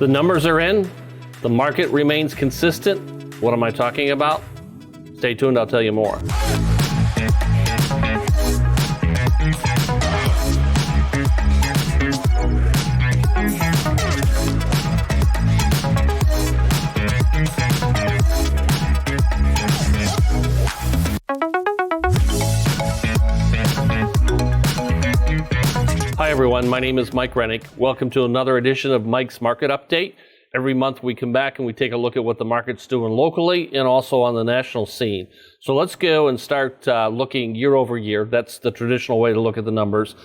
The numbers are in. The market remains consistent. What am I talking about? Stay tuned, I'll tell you more. Hi everyone, my name is Mike Rennick. Welcome to another edition of Mike's Market Update. Every month we come back and we take a look at what the market's doing locally and also on the national scene. So let's go and start looking year over year. That's the traditional way to look at the numbers.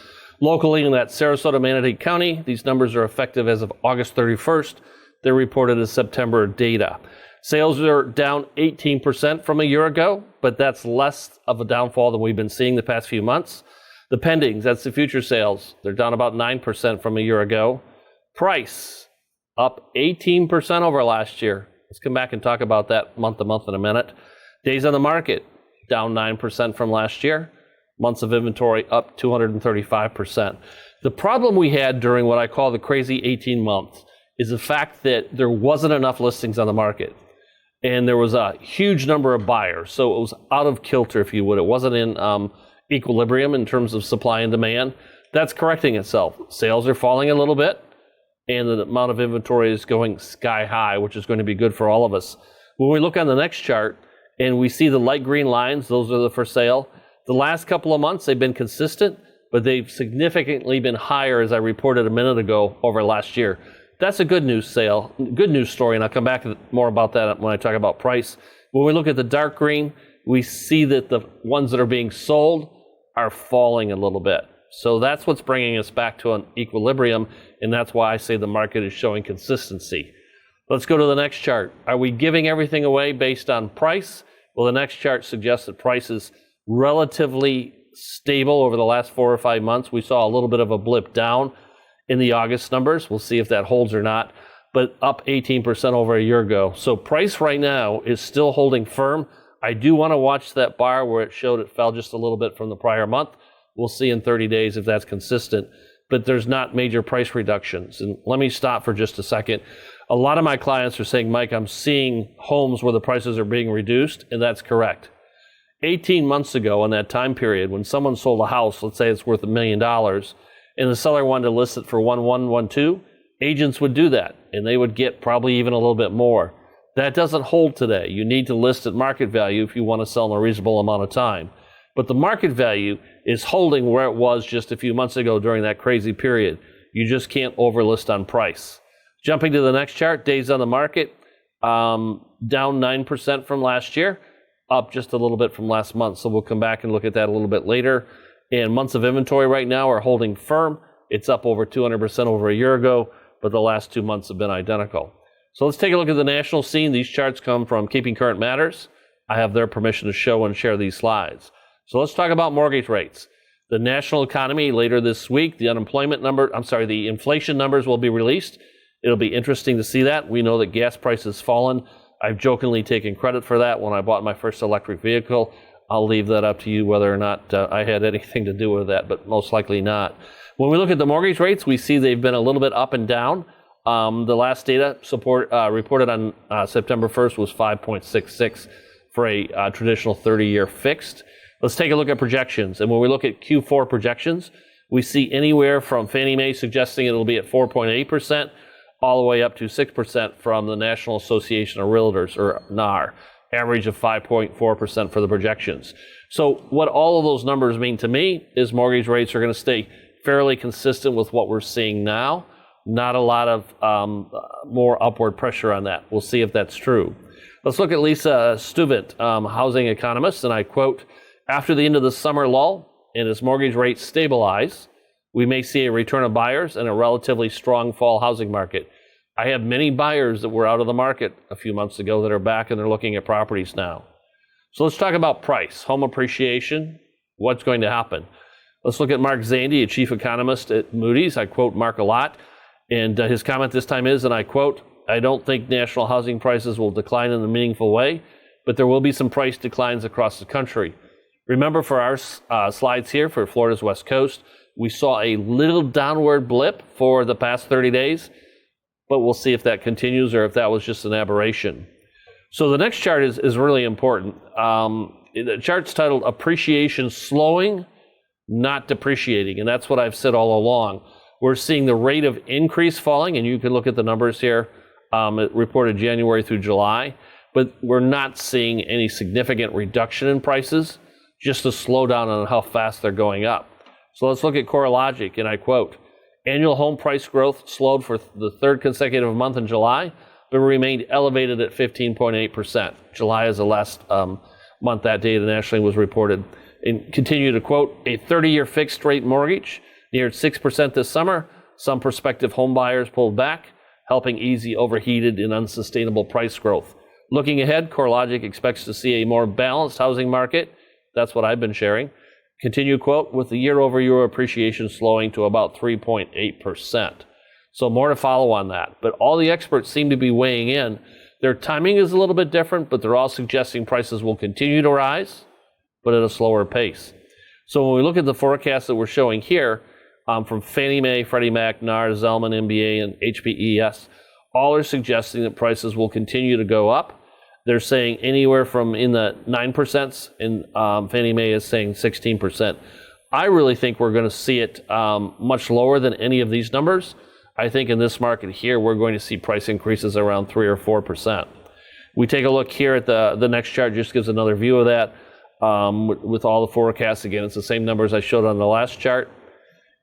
Locally in that Sarasota-Manatee County, these numbers are effective as of August 31st. They're reported as September data. Sales are down 18% from a year ago, but that's less of a downfall than we've been seeing the past few months. The pendings, that's the future sales, they're down about 9% from a year ago. Price, up 18% over last year. Let's come back and talk about that month to month in a minute. Days on the market, down 9% from last year. Months of inventory, up 235%. The problem we had during what I call the crazy 18 months is the fact that there wasn't enough listings on the market. And there was a huge number of buyers. So it was out of kilter, if you would. It wasn't in equilibrium in terms of supply and demand. That's correcting itself. Sales are falling a little bit, and the amount of inventory is going sky high, which is going to be good for all of us. When we look on the next chart and we see the light green lines, those are the for sale. The last couple of months, they've been consistent, but they've significantly been higher, as I reported a minute ago, over last year. That's a good news story, and I'll come back to more about that when I talk about price. When we look at the dark green, we see that the ones that are being sold are falling a little bit. So that's what's bringing us back to an equilibrium, and that's why I say the market is showing consistency. Let's go to the next chart. Are we giving everything away based on price? Well, the next chart suggests that price is relatively stable over the last 4 or 5 months. We saw a little bit of a blip down in the August numbers. We'll see if that holds or not, but up 18% over a year ago. So price right now is still holding firm. I do want to watch that bar where it showed it fell just a little bit from the prior month. We'll see in 30 days if that's consistent, but there's not major price reductions. And let me stop for just a second. A lot of my clients are saying, Mike, I'm seeing homes where the prices are being reduced, and that's correct. 18 months ago in that time period, when someone sold a house, let's say it's worth $1 million, and the seller wanted to list it for 1.112, agents would do that, and they would get probably even a little bit more. That doesn't hold today. You need to list at market value if you want to sell in a reasonable amount of time. But the market value is holding where it was just a few months ago during that crazy period. You just can't overlist on price. Jumping to the next chart, days on the market, down 9% from last year, up just a little bit from last month. So we'll come back and look at that a little bit later. And months of inventory right now are holding firm. It's up over 200% over a year ago, but the last 2 months have been identical. So let's take a look at the national scene. These charts come from Keeping Current Matters. I have their permission to show and share these slides. So let's talk about mortgage rates. The national economy later this week, the inflation numbers will be released. It'll be interesting to see that. We know that gas prices fallen. I've jokingly taken credit for that when I bought my first electric vehicle. I'll leave that up to you whether or not I had anything to do with that, but most likely not. When we look at the mortgage rates, we see they've been a little bit up and down. The last data reported on September 1st was 5.66 for a traditional 30-year fixed. Let's take a look at projections. And when we look at Q4 projections, we see anywhere from Fannie Mae suggesting it'll be at 4.8% all the way up to 6% from the National Association of Realtors, or NAR, average of 5.4% for the projections. So what all of those numbers mean to me is mortgage rates are going to stay fairly consistent with what we're seeing now. Not a lot of more upward pressure on that. We'll see if that's true. Let's look at Lisa Stuvent, housing economist, and I quote, "After the end of the summer lull and as mortgage rates stabilize, we may see a return of buyers and a relatively strong fall housing market. I have many buyers that were out of the market a few months ago that are back and they're looking at properties now." So let's talk about price, home appreciation, what's going to happen. Let's look at Mark Zandi, a chief economist at Moody's. I quote Mark a lot. And his comment this time is, and I quote, "I don't think national housing prices will decline in a meaningful way, but there will be some price declines across the country. Remember for our slides here for Florida's West Coast, we saw a little downward blip for the past 30 days. but we'll see if that continues or if that was just an aberration. So the next chart is really important. The chart's titled Appreciation Slowing, Not Depreciating, and that's what I've said all along. We're seeing the rate of increase falling, and you can look at the numbers here. It reported January through July, but we're not seeing any significant reduction in prices, just a slowdown on how fast they're going up. So let's look at CoreLogic, and I quote, annual home price growth slowed for the third consecutive month in July, but remained elevated at 15.8%. July is the last month that data nationally was reported. And continue to quote, a 30-year fixed rate mortgage neared 6% this summer. Some prospective home buyers pulled back, helping ease the overheated and unsustainable price growth. Looking ahead, CoreLogic expects to see a more balanced housing market. That's what I've been sharing. Continue quote, with the year-over-year appreciation slowing to about 3.8%. So more to follow on that. But all the experts seem to be weighing in. Their timing is a little bit different, but they're all suggesting prices will continue to rise, but at a slower pace. So when we look at the forecast that we're showing here, from Fannie Mae, Freddie Mac, NAR, Zelman, MBA, and HPES, all are suggesting that prices will continue to go up. They're saying anywhere from in the 9%, and Fannie Mae is saying 16%. I really think we're going to see it much lower than any of these numbers. I think in this market here, we're going to see price increases around 3 or 4%. We take a look here at the next chart, just gives another view of that with all the forecasts. Again, it's the same numbers I showed on the last chart.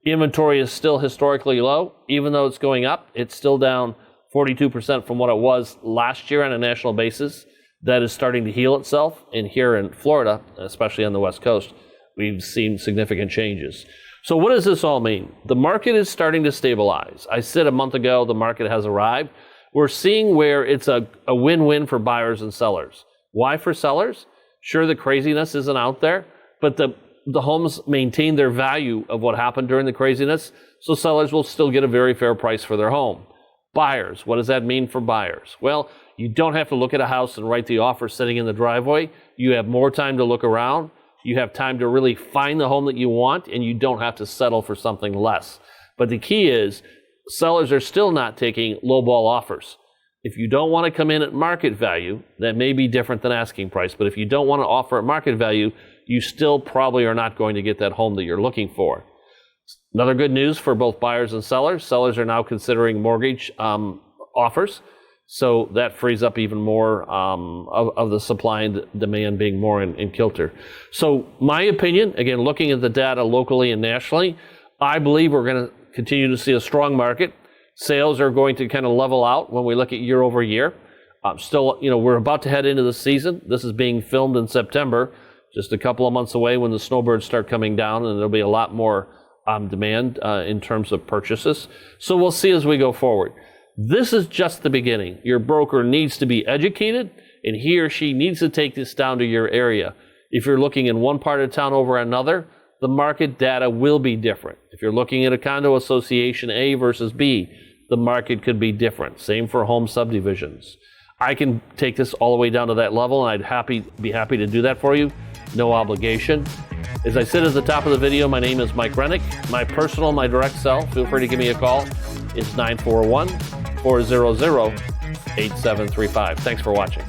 Inventory is still historically low. Even though it's going up, it's still down 42% from what it was last year on a national basis. That is starting to heal itself. And here in Florida, especially on the West Coast, we've seen significant changes. So what does this all mean? The market is starting to stabilize. I said a month ago the market has arrived. We're seeing where it's a win-win for buyers and sellers. Why for sellers? Sure, the craziness isn't out there, but the homes maintain their value of what happened during the craziness, so sellers will still get a very fair price for their home. Buyers, what does that mean for buyers? Well, you don't have to look at a house and write the offer sitting in the driveway. You have more time to look around. You have time to really find the home that you want, and you don't have to settle for something less. But the key is, sellers are still not taking lowball offers. If you don't want to come in at market value, that may be different than asking price, but if you don't want to offer at market value, you still probably are not going to get that home that you're looking for. Another good news for both buyers and sellers. Sellers are now considering mortgage offers, so that frees up even more of the supply and demand being more in kilter. So my opinion, again, looking at the data locally and nationally, I believe we're going to continue to see a strong market. Sales are going to kind of level out when we look at year over year. Still, we're about to head into the season. This is being filmed in September, just a couple of months away when the snowbirds start coming down, and there'll be a lot more demand in terms of purchases. So we'll see as we go forward. This is just the beginning. Your broker needs to be educated, and he or she needs to take this down to your area. If you're looking in one part of town over another, the market data will be different. If you're looking at a condo association A versus B, the market could be different. Same for home subdivisions. I can take this all the way down to that level, and I'd be happy to do that for you. No obligation. As I said at the top of the video, my name is Mike Rennick. My direct cell, feel free to give me a call, is 941-400-8735. Thanks for watching.